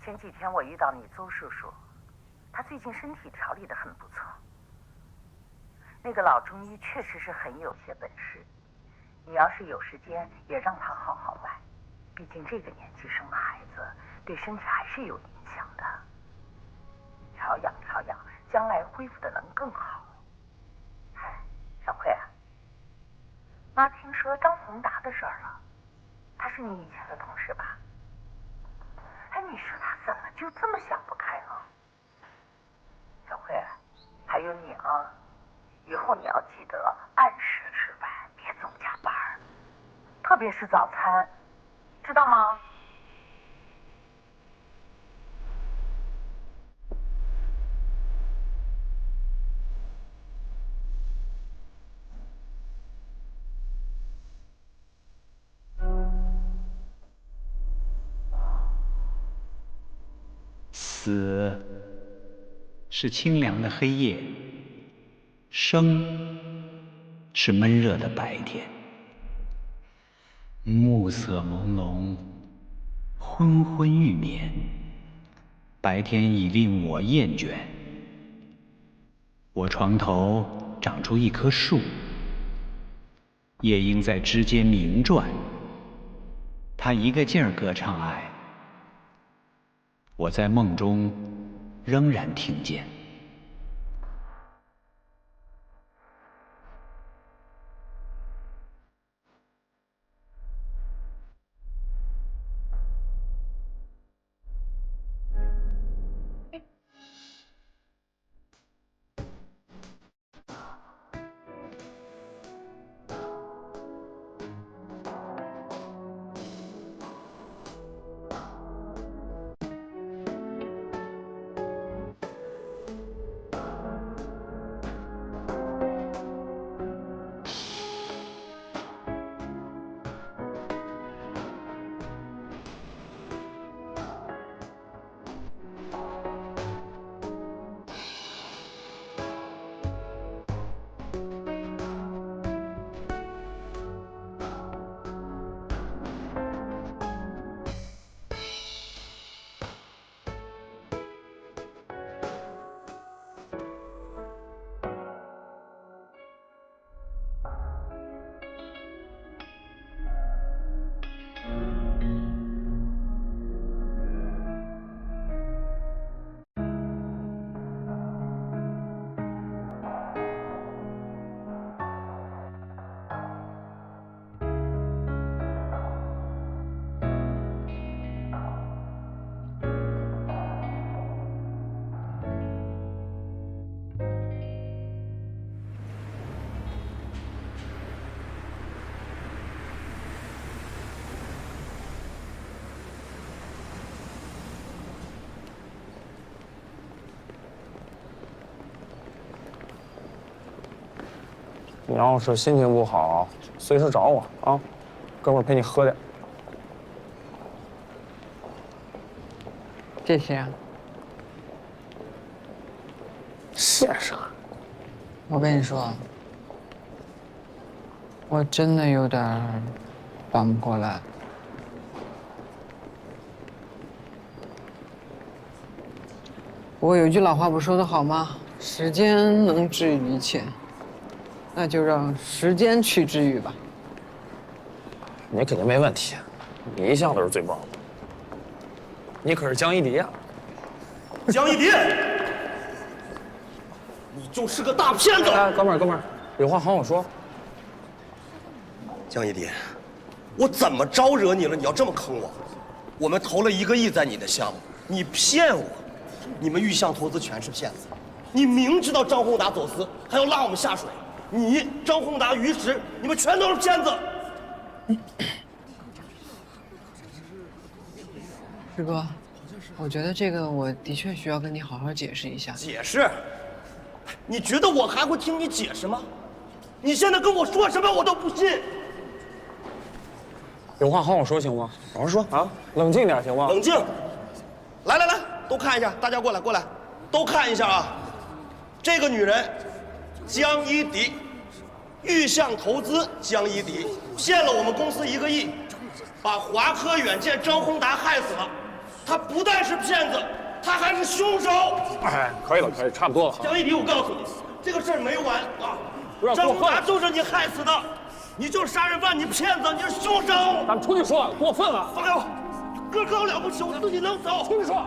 前几天我遇到你邹叔叔，他最近身体调理得很不错。那个老中医确实是很有些本事，你要是有时间，也让他好好来。毕竟这个年纪生孩子，对身体还是有影响的。调养调养，将来恢复的能更好。哎，小慧啊，妈听说张宏达的事儿了，他是你以前的同事吧？哎，你说他怎么就这么想不开呢？小慧，还有你啊，以后你要记得按时吃饭，别总加班，特别是早餐，知道吗？死是清凉的黑夜，生是闷热的白天。暮色朦胧，昏昏欲眠，白天已令我厌倦。我床头长出一棵树，夜莺在枝间鸣啭，它一个劲儿歌唱爱，我在梦中仍然听见。你要是心情不好，随时找我啊，哥们儿陪你喝点。谢谢啊。谢啥？我跟你说，我真的有点缓不过来。不过有句老话不说的好吗？时间能治愈一切，那就让时间去治愈吧。你肯定没问题，你一向都是最棒的。你可是江一迪呀！江一迪，你就是个大骗子！哎，哥们儿，有话好好说。江一迪，我怎么招惹你了？你要这么坑我？我们投了1个亿在你的项目，你骗我！你们玉象投资全是骗子！你明知道张宏达走私，还要拉我们下水！你、张宏达、于石，你们全都是骗子！师哥，我觉得这个我的确需要跟你好好解释一下。解释？你觉得我还会听你解释吗？你现在跟我说什么我都不信。有话好好说行吗？好好说啊，冷静点行吗？冷静。来，都看一下，大家过来，都看一下啊。这个女人，江一迪，玉象投资江一迪，骗了我们公司1个亿，把华科远见张宏达害死了。他不但是骗子，他还是凶手。哎，可以了，可以，差不多了。江一迪，我告诉你，这个事儿没完啊！不要张宏达过分了，就是你害死的，你就是杀人犯，你骗子，你是凶手！咱们出去说，过分了。放开我！哥哥我了不起，我自己能走。出去说。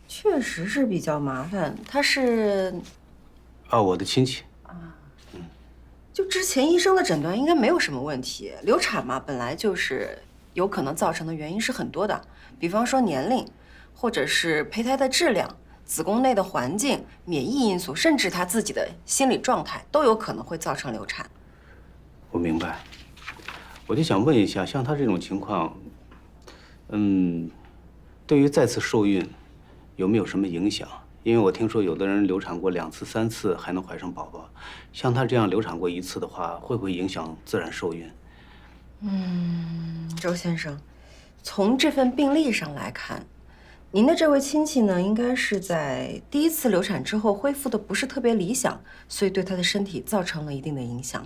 确实是比较麻烦。他是，我的亲戚。就之前医生的诊断应该没有什么问题。流产嘛，本来就是有可能造成的原因是很多的，比方说年龄，或者是胚胎的质量、子宫内的环境、免疫因素，甚至他自己的心理状态，都有可能会造成流产。我明白。我就想问一下，像他这种情况，对于再次受孕有没有什么影响？因为我听说有的人流产过2次、3次还能怀上宝宝，像他这样流产过1次的话，会不会影响自然受孕？周先生，从这份病历上来看，您的这位亲戚呢，应该是在第1次流产之后恢复的不是特别理想，所以对他的身体造成了一定的影响。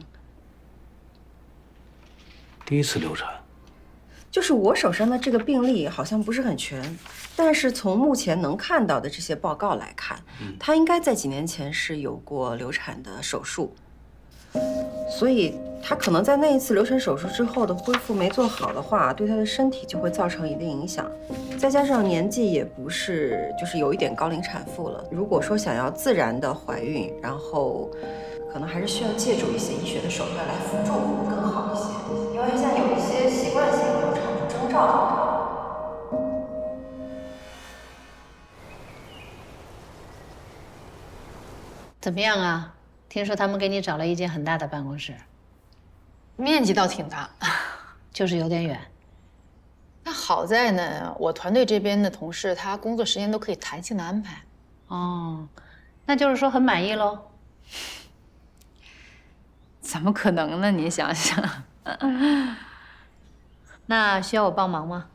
第1次流产，就是我手上的这个病历好像不是很全，但是从目前能看到的这些报告来看，他应该在几年前是有过流产的手术，所以他可能在那一次流产手术之后的恢复没做好的话，对他的身体就会造成一定影响。再加上年纪也不是，就是有一点高龄产妇了。如果说想要自然的怀孕，然后可能还是需要借助一些医学的手段来辅助会更好一些，因为像有一些习惯性流产的征兆。怎么样啊？听说他们给你找了一间很大的办公室，面积倒挺大，就是有点远。那好在呢，我团队这边的同事他工作时间都可以弹性的安排。哦，那就是说很满意喽？怎么可能呢？您想想。那需要我帮忙吗？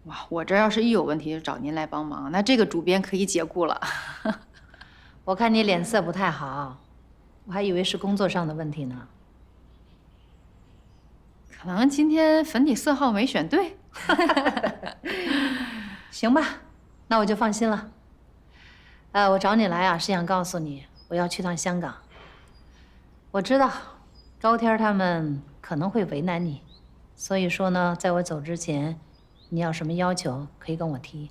哇，我这要是一有问题就找您来帮忙，那这个主编可以解雇了。我看你脸色不太好，我还以为是工作上的问题呢。可能今天粉底色号没选对。行吧，那我就放心了。我找你来啊，是想告诉你，我要去趟香港。我知道高天他们可能会为难你，所以说呢，在我走之前，你要什么要求可以跟我提。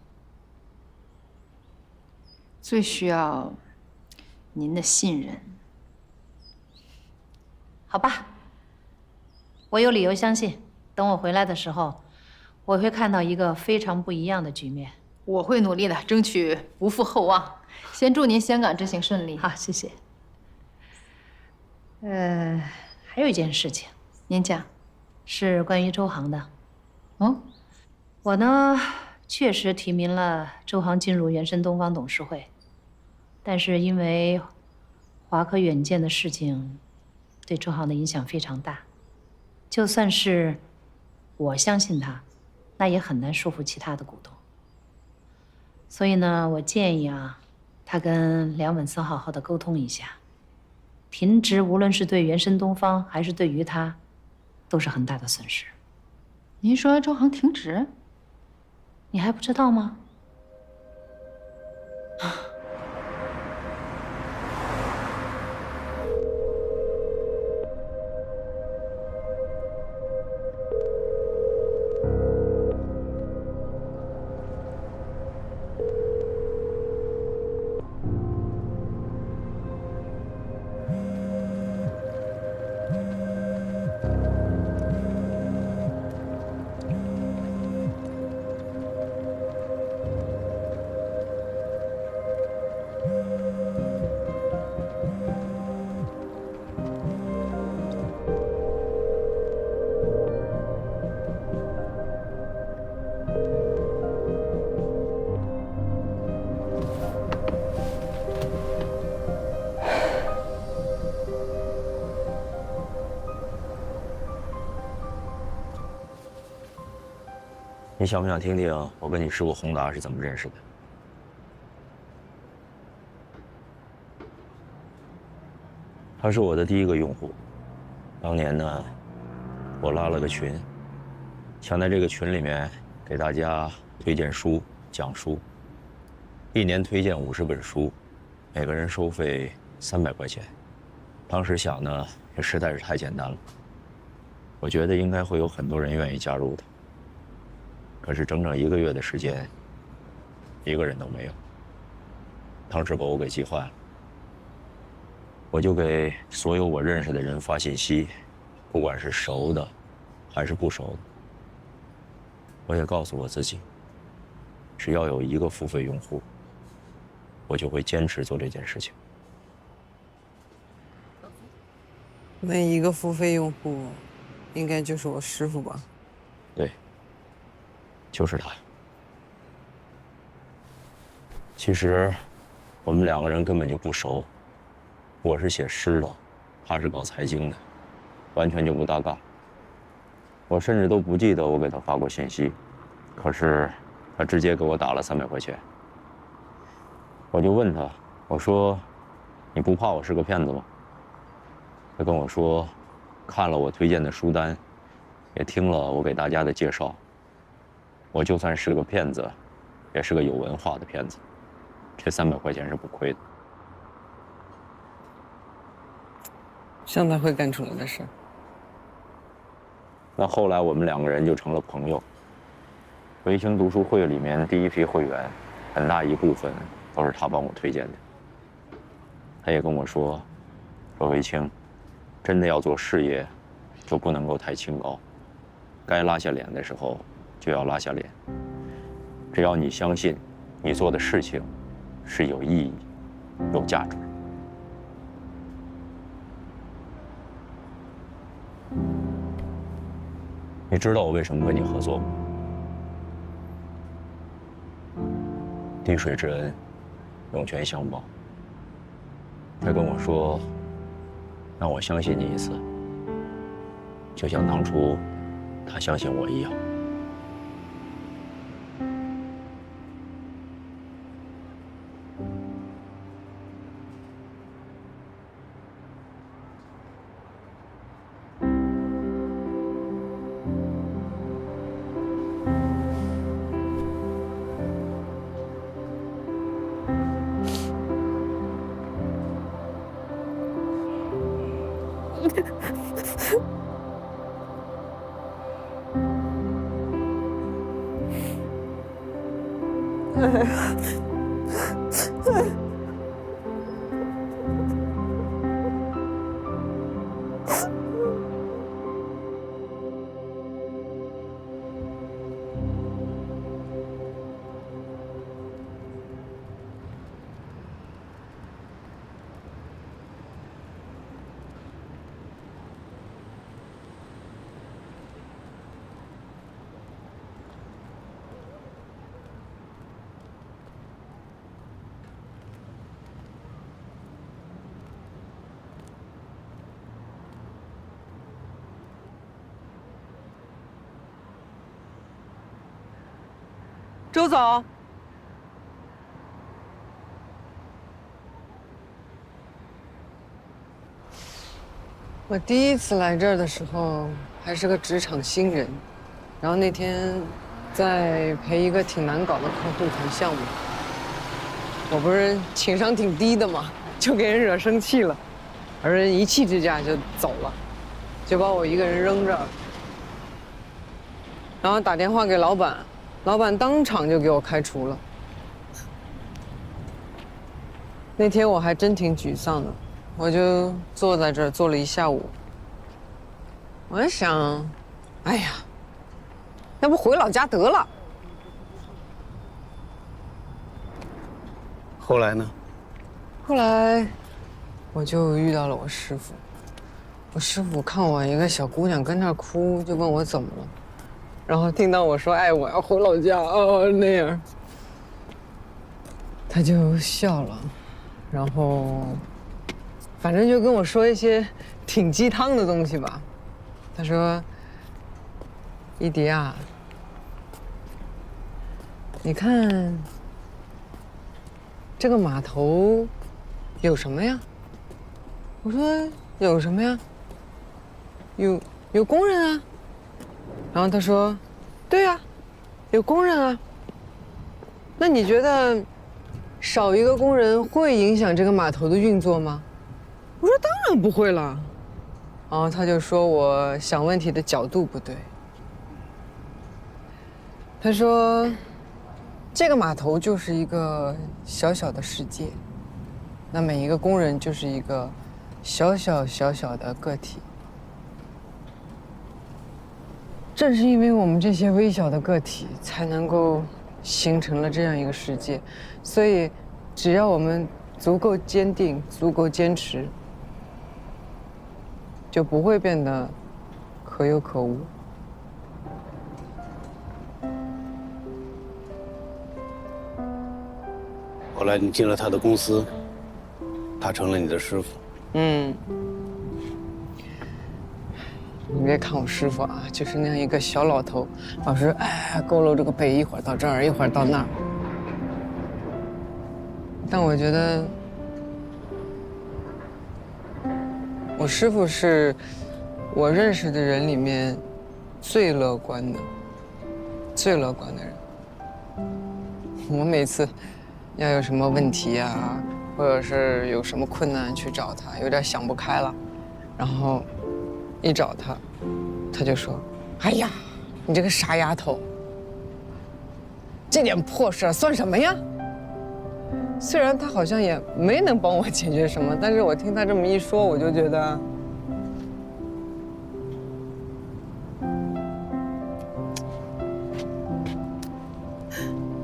最需要您的信任。好吧，我有理由相信，等我回来的时候，我会看到一个非常不一样的局面。我会努力的，争取不负厚望。先祝您香港之行顺利。好，谢谢。还有一件事情，您讲，是关于周航的。哦，我呢，确实提名了周航进入原神东方董事会，但是因为华科远见的事情，对周航的影响非常大。就算是我相信他，那也很难说服其他的股东。所以呢，我建议啊，他跟梁文森好好的沟通一下。停职无论是对原神东方还是对于他，都是很大的损失。您说周航停职？你还不知道吗？你想不想听听我跟你师傅宏达是怎么认识的？他是我的第一个用户。当年呢，我拉了个群，想在这个群里面给大家推荐书、讲书，一年推荐50本书，每个人收费300块钱。当时想呢，这实在是太简单了，我觉得应该会有很多人愿意加入的。可是整整1个月的时间，一个人都没有。当时把我给急坏了。我就给所有我认识的人发信息，不管是熟的，还是不熟的。我也告诉我自己，只要有1个付费用户，我就会坚持做这件事情。那1个付费用户，应该就是我师傅吧？对，就是他。其实，我们2个人根本就不熟。我是写诗的，他是搞财经的，完全就不搭嘎。我甚至都不记得我给他发过信息，可是他直接给我打了300块钱。我就问他，我说：“你不怕我是个骗子吗？”他跟我说，看了我推荐的书单，也听了我给大家的介绍，我就算是个骗子，也是个有文化的骗子，这300块钱是不亏的。像他会干出来的事。那后来我们2个人就成了朋友。维清读书会里面第一批会员，很大一部分都是他帮我推荐的。他也跟我说维清，真的要做事业，就不能够太清高，该拉下脸的时候就要拉下脸。只要你相信你做的事情是有意义、有价值。你知道我为什么跟你合作吗？滴水之恩，涌泉相报。他跟我说，让我相信你一次，就像当初他相信我一样。周总，我第一次来这儿的时候还是个职场新人，然后那天在陪一个挺难搞的客户谈项目，我不是情商挺低的嘛，就给人惹生气了，而人一气之下就走了，就把我一个人扔这儿，然后打电话给老板。老板当场就给我开除了。那天我还真挺沮丧的，我就坐在这儿坐了一下午。我在想，哎呀，要不回老家得了。后来呢？后来，我就遇到了我师傅。我师傅看我一个小姑娘跟那儿哭，就问我怎么了。然后听到我说：“哎，我要回老家啊，那样。”他就笑了，然后，反正就跟我说一些挺鸡汤的东西吧。他说：“伊迪啊，你看这个码头有什么呀？我说有什么呀？有工人啊。然后他说，对啊，有工人啊。那你觉得少一个工人会影响这个码头的运作吗？我说当然不会了。然后他就说我想问题的角度不对。他说，这个码头就是一个小小的世界，那每一个工人就是一个小小的个体。正是因为我们这些微小的个体，才能够形成了这样一个世界。所以，只要我们足够坚定、足够坚持，就不会变得可有可无。后来你进了他的公司，他成了你的师傅。嗯。你别看我师傅啊，就是那样一个小老头，老是佝偻着个背，一会儿到这儿，一会儿到那儿。但我觉得，我师傅是我认识的人里面最乐观的人。我每次要有什么问题啊，或者是有什么困难去找他，有点想不开了，然后一找他，他就说：“哎呀，你这个傻丫头，这点破事算什么呀？”虽然他好像也没能帮我解决什么，但是我听他这么一说，我就觉得，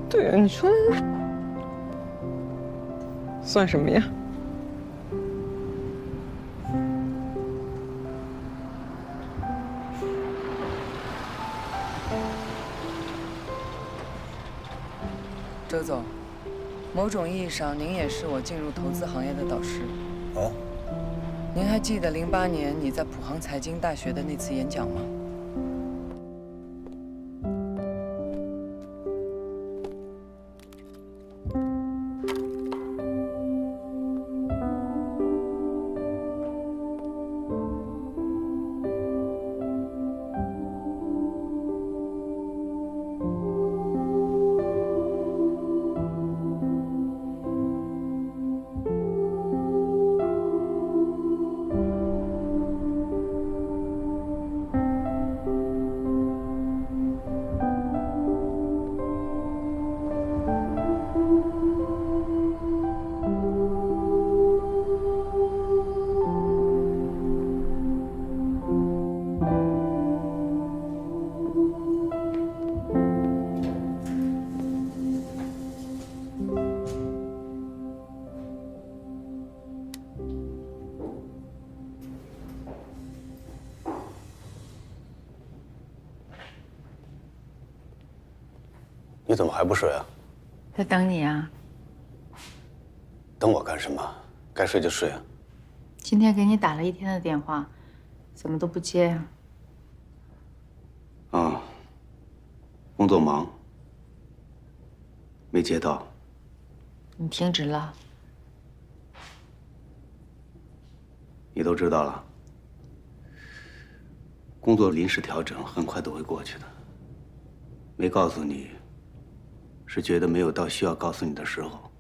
对啊，你说算什么呀？周总，某种意义上，您也是我进入投资行业的导师。哦，您还记得08年你在普航财经大学的那次演讲吗？你怎么还不睡啊？在等你啊。等我干什么？该睡就睡啊。今天给你打了一天的电话，怎么都不接呀？啊，工作忙，没接到。你停职了？你都知道了。工作临时调整，很快都会过去的。没告诉你，是觉得没有到需要告诉你的时候。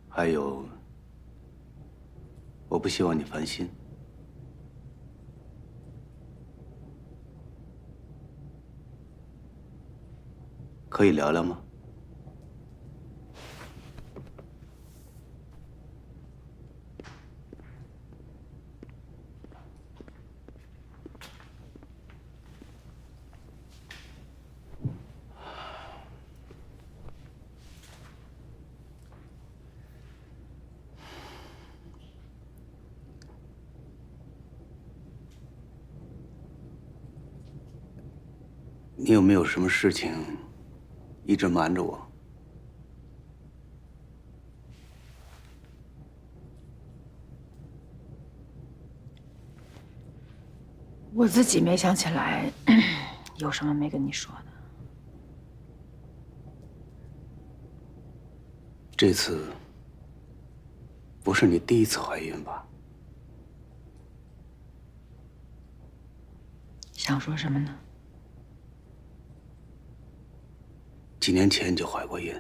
还有，我不希望你烦心。可以聊聊吗？你有没有什么事情一直瞒着我？我自己没想起来有什么没跟你说的。这次不是你第一次怀孕吧？想说什么呢？几年前你就怀过孕。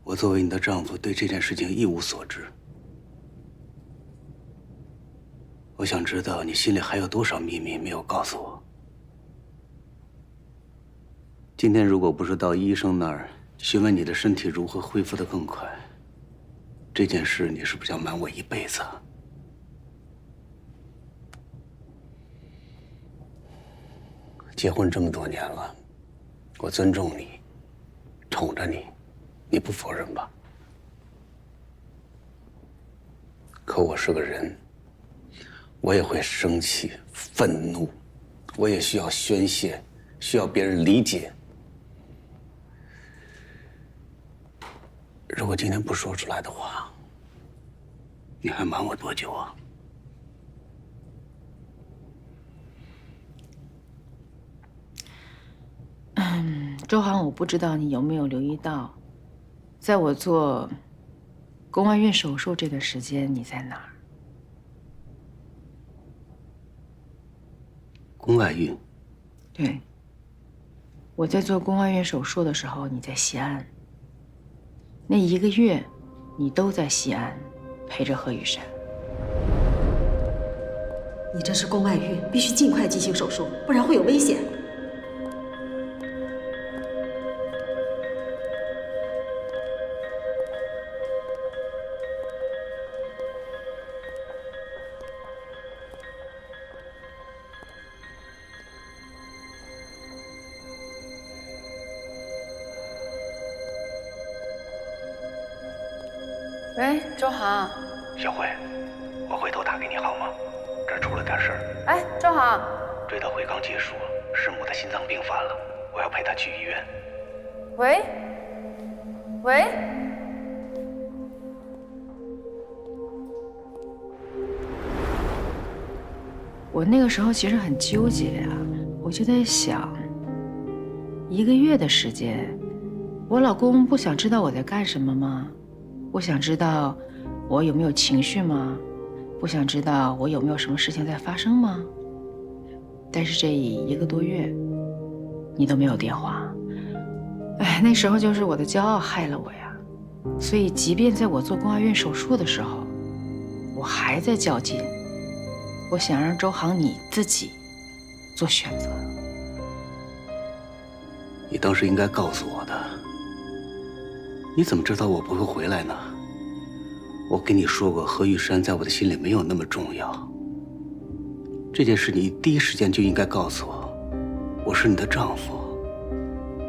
我作为你的丈夫，对这件事情一无所知。我想知道你心里还有多少秘密没有告诉我。今天如果不是到医生那儿询问你的身体如何恢复得更快，这件事你是不是要瞒我一辈子啊？结婚这么多年了，我尊重你，宠着你，你不否认吧？可我是个人，我也会生气、愤怒，我也需要宣泄，需要别人理解。如果今天不说出来的话，你还瞒我多久啊？周航，我不知道你有没有留意到，在我做宫外孕手术这段时间，你在哪儿？宫外孕？对，我在做宫外孕手术的时候，你在西安。那1个月，你都在西安陪着何雨珊。你这是宫外孕，必须尽快进行手术，不然会有危险。喂，周航。小慧，我回头打给你好吗？这儿出了点事儿。哎，周航。追悼会刚结束，师母的心脏病发了，我要陪她去医院。喂。喂。我那个时候其实很纠结呀，我就在想，1个月的时间，我老公不想知道我在干什么吗？不想知道我有没有情绪吗？不想知道我有没有什么事情在发生吗？但是这1个多月，你都没有电话。哎，那时候就是我的骄傲害了我呀。所以，即便在我做宫外孕手术的时候，我还在较劲。我想让周航你自己做选择。你当时应该告诉我的。你怎么知道我不会回来呢？我跟你说过，何玉珊在我的心里没有那么重要。这件事你第一时间就应该告诉我，我是你的丈夫。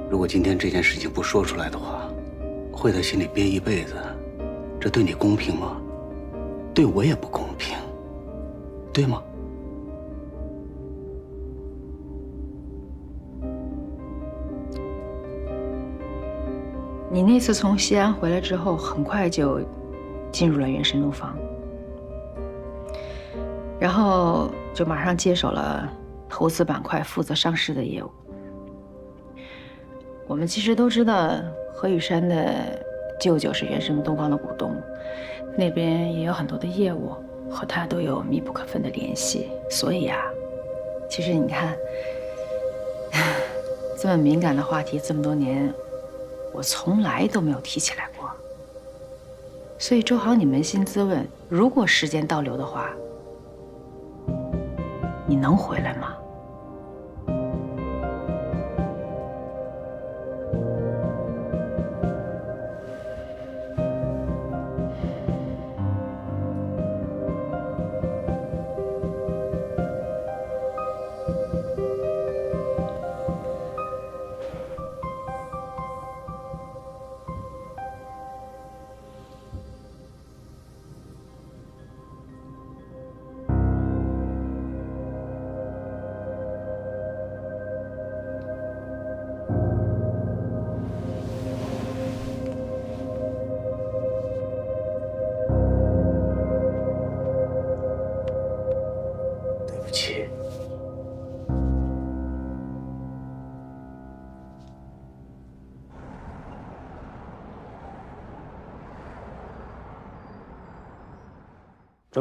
如果今天这件事情不说出来的话，会在心里憋一辈子，这对你公平吗？对我也不公平，对吗？你那次从西安回来之后，很快就进入了原神怒方，然后就马上接手了投资板块负责上市的业务。我们其实都知道，何雨珊的舅舅是原神东方的股东，那边也有很多的业务和他都有密不可分的联系。所以啊，其实你看，这么敏感的话题，这么多年，我从来都没有提起来过。所以周航，你扪心自问，如果时间倒流的话，你能回来吗？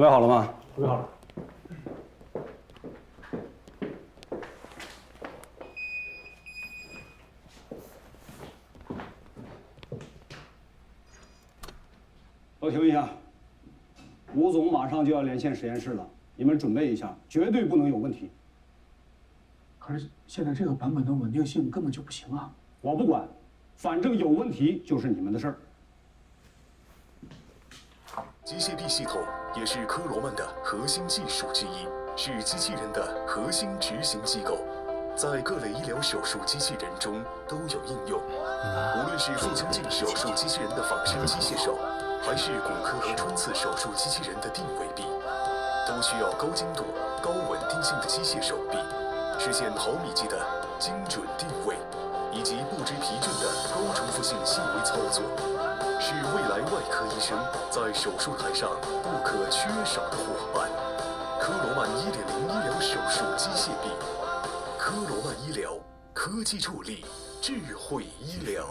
备好了吗？准备好了。都停一下，吴总马上就要连线实验室了，你们准备一下，绝对不能有问题。可是现在这个版本的稳定性根本就不行啊！我不管，反正有问题就是你们的事儿。机械臂系统也是科罗曼的核心技术之一，是机器人的核心执行机构，在各类医疗手术机器人中都有应用。无论是腹腔镜手术机器人的仿生机械手，还是骨科和穿刺手术机器人的定位臂，都需要高精度、高稳定性的机械手臂，实现毫米级的精准定位，以及不知疲倦的高重复性细微操作，是未来外科医生在手术台上不可缺少的伙伴。科罗曼1.0医疗手术机械臂，科罗曼医疗，科技助力，智慧医疗。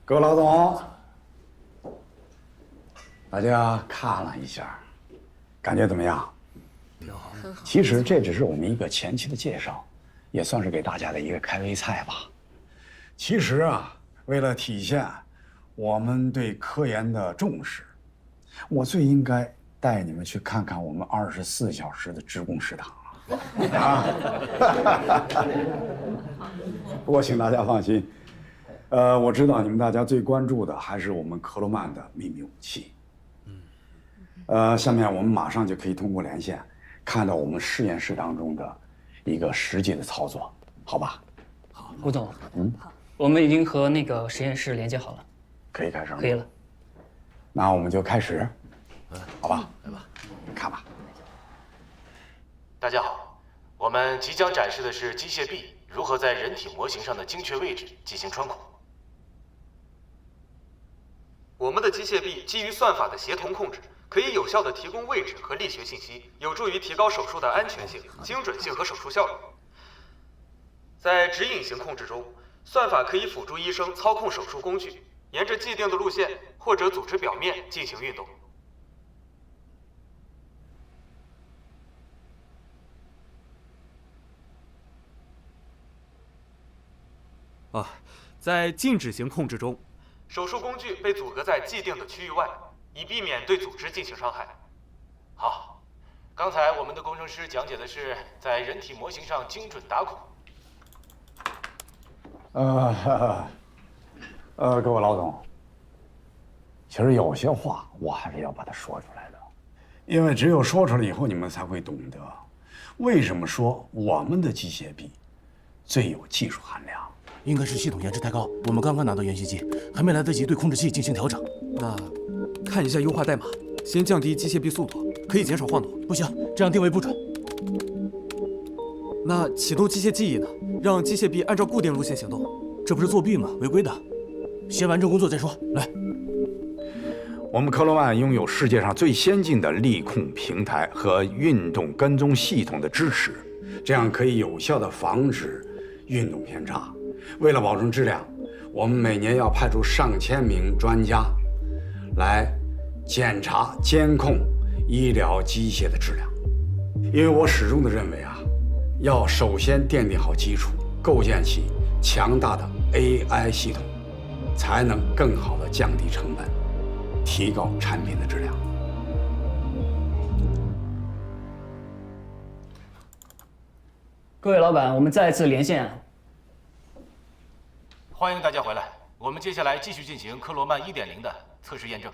各位老总，大家看了一下，感觉怎么样？挺好。其实这只是我们一个前期的介绍，也算是给大家的一个开胃菜吧。其实啊，为了体现我们对科研的重视，我最应该带你们去看看我们24小时的职工食堂了。啊！不过请大家放心，我知道你们大家最关注的还是我们科罗曼的秘密武器。下面我们马上就可以通过连线看到我们实验室当中的一个实际的操作，好吧？好，顾总，我们已经和那个实验室连接好了，可以开始了。可以了。那我们就开始，好吧？来吧，看吧。大家好，我们即将展示的是机械臂如何在人体模型上的精确位置进行穿孔。我们的机械臂基于算法的协同控制，可以有效地提供位置和力学信息，有助于提高手术的安全性、精准性和手术效率。在指引型控制中，算法可以辅助医生操控手术工具，沿着既定的路线或者组织表面进行运动。在静止型控制中，手术工具被阻隔在既定的区域外，以避免对组织进行伤害。好，刚才我们的工程师讲解的是在人体模型上精准打孔。各位老总，其实有些话我还是要把它说出来的，因为只有说出来以后，你们才会懂得为什么说我们的机械臂最有技术含量。应该是系统延迟太高，我们刚刚拿到原型机，还没来得及对控制器进行调整。那看一下优化代码，先降低机械臂速度，可以减少晃动。不行，这样定位不准。那启动机械记忆呢？让机械臂按照固定路线行动，这不是作弊吗？违规的。先完成工作再说。来，我们科罗曼拥有世界上最先进的力控平台和运动跟踪系统的支持，这样可以有效地防止运动偏差。为了保证质量，我们每年要派出上千名专家来检查、监控医疗机械的质量。因为我始终的认为啊，要首先奠定好基础，构建起强大的 AI 系统，才能更好地降低成本，提高产品的质量。各位老板，我们再次连线。欢迎大家回来，我们接下来继续进行科罗曼1.0的测试验证。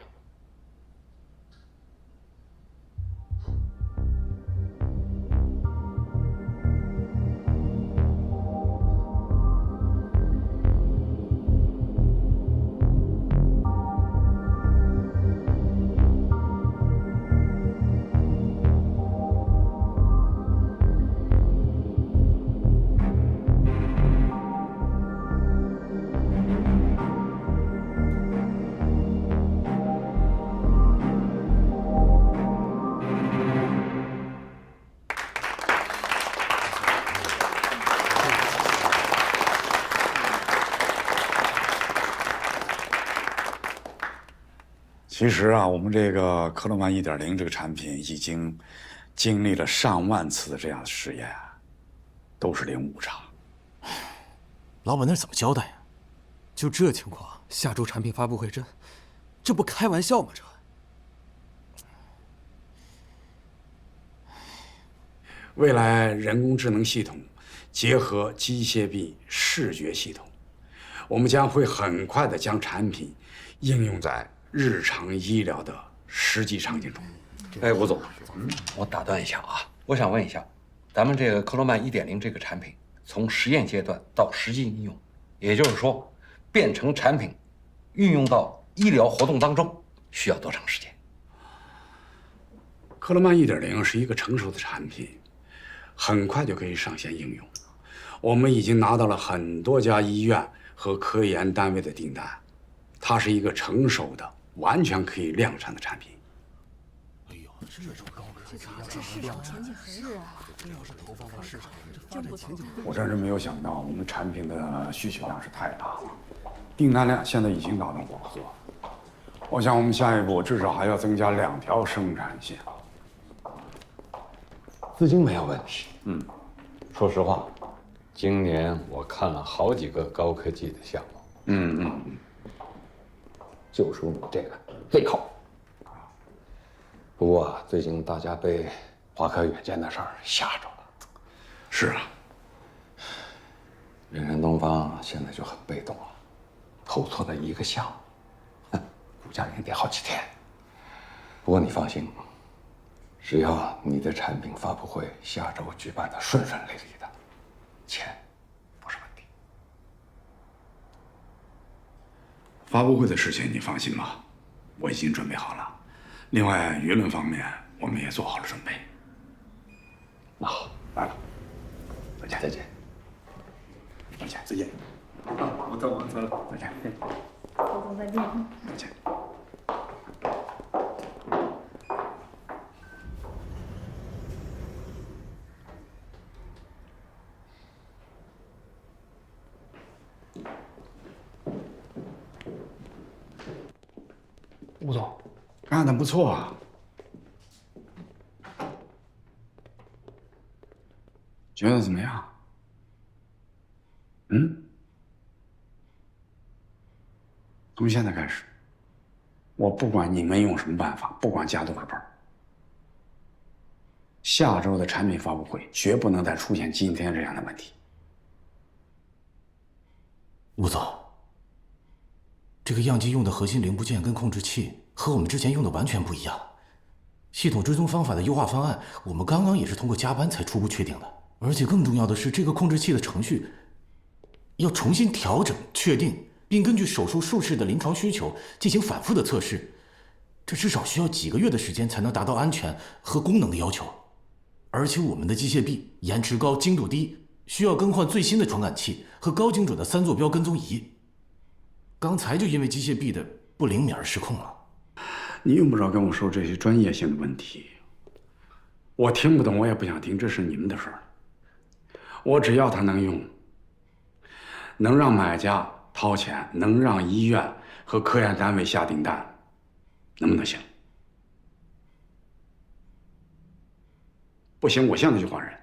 其实啊，我们这个科罗曼1.0这个产品已经经历了上万次的这样的试验，都是零误差。老板那怎么交代呀？就这情况，下周产品发布会这不开玩笑吗？这。未来人工智能系统结合机械臂视觉系统，我们将会很快地将产品应用在日常医疗的实际场景中。哎，吴总，我打断一下啊，我想问一下，咱们这个科罗曼1.0这个产品，从实验阶段到实际应用，也就是说，变成产品，运用到医疗活动当中，需要多长时间？科罗曼1.0是一个成熟的产品，很快就可以上线应用。我们已经拿到了很多家医院和科研单位的订单，它是一个成熟的、完全可以量产的产品。哎呦，这种高科技啊，这市场前景很热啊！这要是投放到市场，这发展前景……我真是没有想到，我们产品的需求量是太大了，订单量现在已经达到饱和。我想我们下一步至少还要增加2条生产线。资金没有问题。说实话，今年我看了好几个高科技的项目。就属你这个最靠谱。不过啊，最近大家被华科远见的事儿吓着了。是啊，远山东方现在就很被动了，投错了一个项目，股价连跌好几天。不过你放心，只要你的产品发布会下周举办的顺顺利利的，钱不是问题。发布会的事情你放心吧，我已经准备好了。另外，舆论方面我们也做好了准备。那好，来了，再见。再见。再见。再见。我走了。再见。侯总再见。再见。吴总，干得不错啊。觉得怎么样？从现在开始，我不管你们用什么办法，不管加多少班，下周的产品发布会绝不能再出现今天这样的问题。吴总，这个样机用的核心零部件跟控制器和我们之前用的完全不一样。系统追踪方法的优化方案，我们刚刚也是通过加班才初步确定的。而且更重要的是，这个控制器的程序要重新调整、确定，并根据手术术式的临床需求进行反复的测试。这至少需要几个月的时间才能达到安全和功能的要求。而且我们的机械臂延迟高、精度低，需要更换最新的传感器和高精准的3座标跟踪仪。刚才就因为机械臂的不灵敏而失控了。你用不着跟我说这些专业性的问题，我听不懂，我也不想听，这是你们的事儿。我只要它能用，能让买家掏钱，能让医院和科研单位下订单，能不能行？不行，我现在就换人。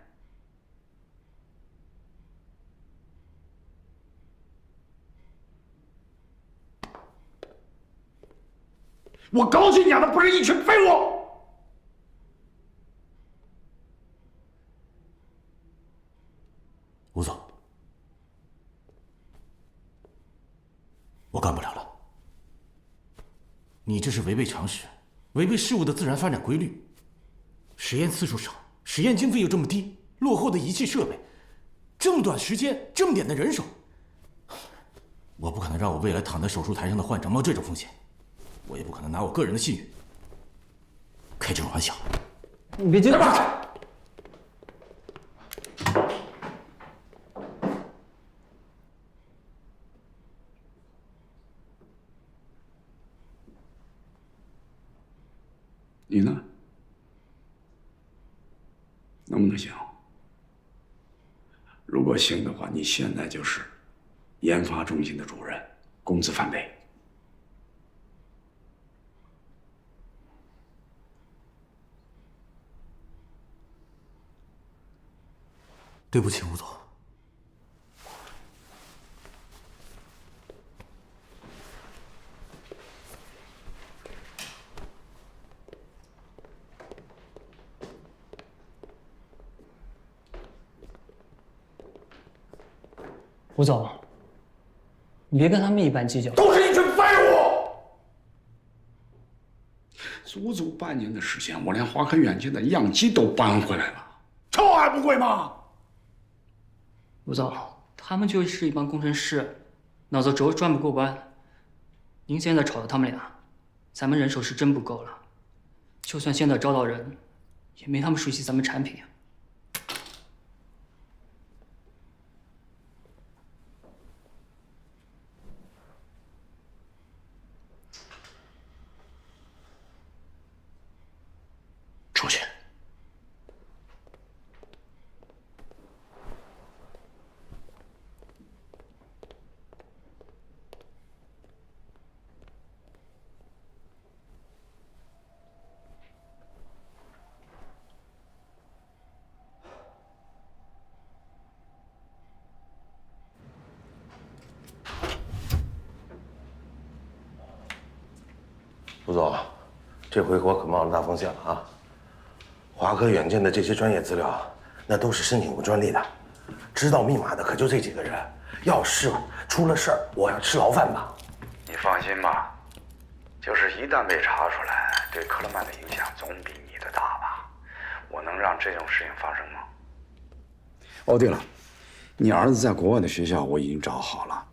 我高兴养的不是一群废物。吴总，我干不了了。你这是违背常识，违背事物的自然发展规律。实验次数少，实验经费又这么低，落后的仪器设备，这么短时间，这么点的人手，我不可能让我未来躺在手术台上的患者冒这种风险，我也不可能拿我个人的信誉开这种玩笑。你别激动。你呢？能不能行？如果行的话，你现在就是研发中心的主任，工资翻倍。对不起，吴总。吴总，你别跟他们一般计较。都是一群废物！足足半年的时间，我连华科远见的样机都搬回来了，这还不会吗？吴总，他们就是一帮工程师，脑子轴转不过弯。您现在炒的他们俩，咱们人手是真不够了。就算现在招到人，也没他们熟悉咱们产品。出去。吴总，这回我可冒了大风险了啊！华科远见的这些专业资料，那都是申请过专利的，知道密码的可就这几个人。要是出了事儿，我要吃牢饭吧？你放心吧，就是一旦被查出来，对克勒曼的影响总比你的大吧？我能让这种事情发生吗？哦，对了，你儿子在国外的学校我已经找好了，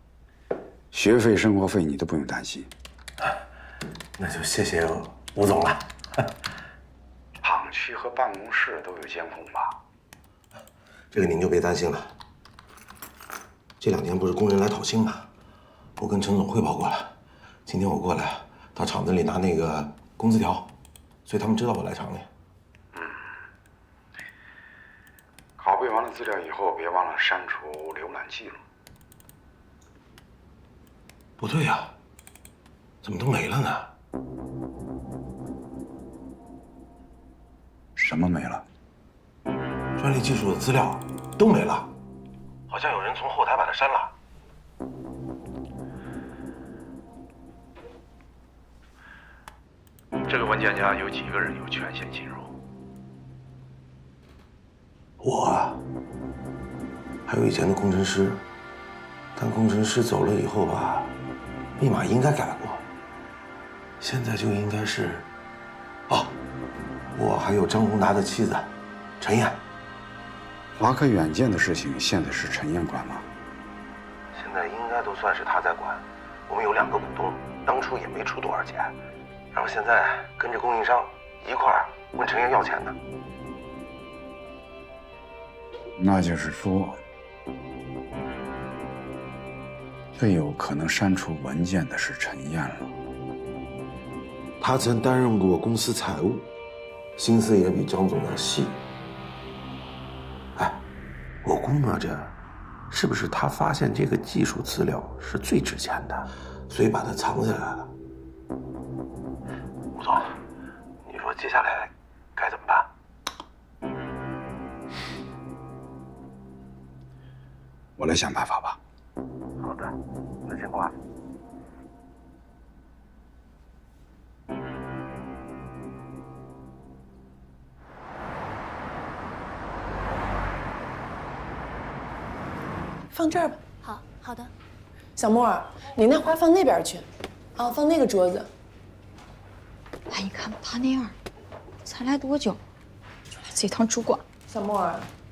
学费、生活费你都不用担心。那就谢谢吴总了。厂区和办公室都有监控吧？这个您就别担心了。这2天不是工人来讨薪吗？我跟陈总汇报过了。今天我过来，到厂子里拿那个工资条，所以他们知道我来厂里。拷贝完了资料以后，别忘了删除浏览记录。不对呀，怎么都没了呢？什么没了？专利技术的资料都没了，好像有人从后台把它删了。这个文件夹有几个人有权限进入？我，还有以前的工程师，但工程师走了以后吧，密码应该改过。现在就应该是，哦，我还有张宏达的妻子，陈燕。华科远见的事情现在是陈燕管吗？现在应该都算是他在管。我们有2个股东，当初也没出多少钱，然后现在跟着供应商一块儿问陈燕要钱呢。那就是说，最有可能删除文件的是陈燕了。他曾担任过公司财务，心思也比张总要细。哎，我估摸着，是不是他发现这个技术资料是最值钱的，所以把它藏起来了？吴总，你说接下来该怎么办？我来想办法吧。好的，那先挂了。放这儿吧。好的。小莫，你那花放那边去，啊，放那个桌子。哎，你看他那样，才来多久，就来这趟主管。小莫，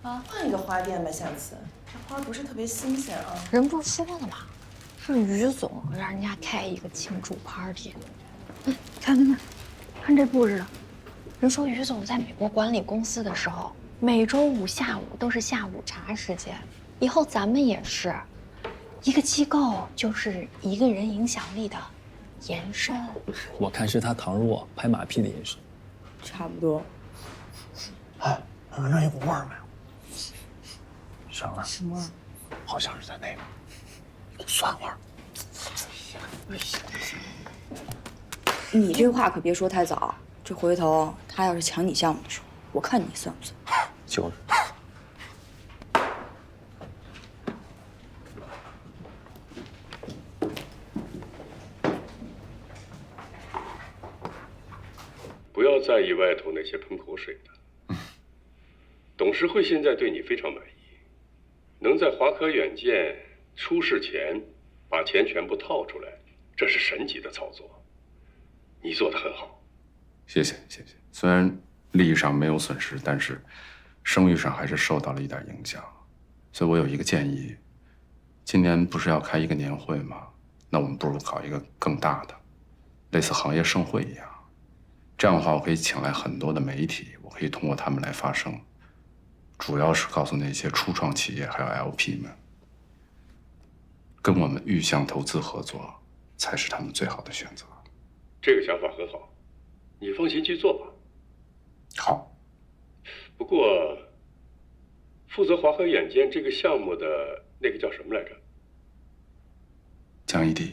啊，换一个花店吧，下次。这花不是特别新鲜啊。人不是说了吗？是于总让人家开一个庆祝 party。看，看这布置的。人说于总在美国管理公司的时候，每周5下午都是下午茶时间。以后咱们也是，一个机构就是一个人影响力的延伸。我看是他倘若我拍马屁的延伸。差不多。哎，闻上一股味儿没有？什么？什么？好像是在那边，有蒜味儿。你这话可别说太早，这回头他要是抢你项目的时候，我看你算不算？就是。在意外头那些喷口水的。董事会现在对你非常满意，能在华科远见出事前把钱全部套出来，这是神级的操作。你做得很好。谢谢谢谢。虽然利益上没有损失，但是声誉上还是受到了一点影响。所以我有一个建议，今年不是要开一个年会吗？那我们不如搞一个更大的，类似行业盛会一样。这样的话，我可以请来很多的媒体，我可以通过他们来发声，主要是告诉那些初创企业还有 LP 们，跟我们玉象投资合作才是他们最好的选择。这个想法很好，你放心去做吧。好。不过，负责华科远见这个项目的那个叫什么来着？江一迪。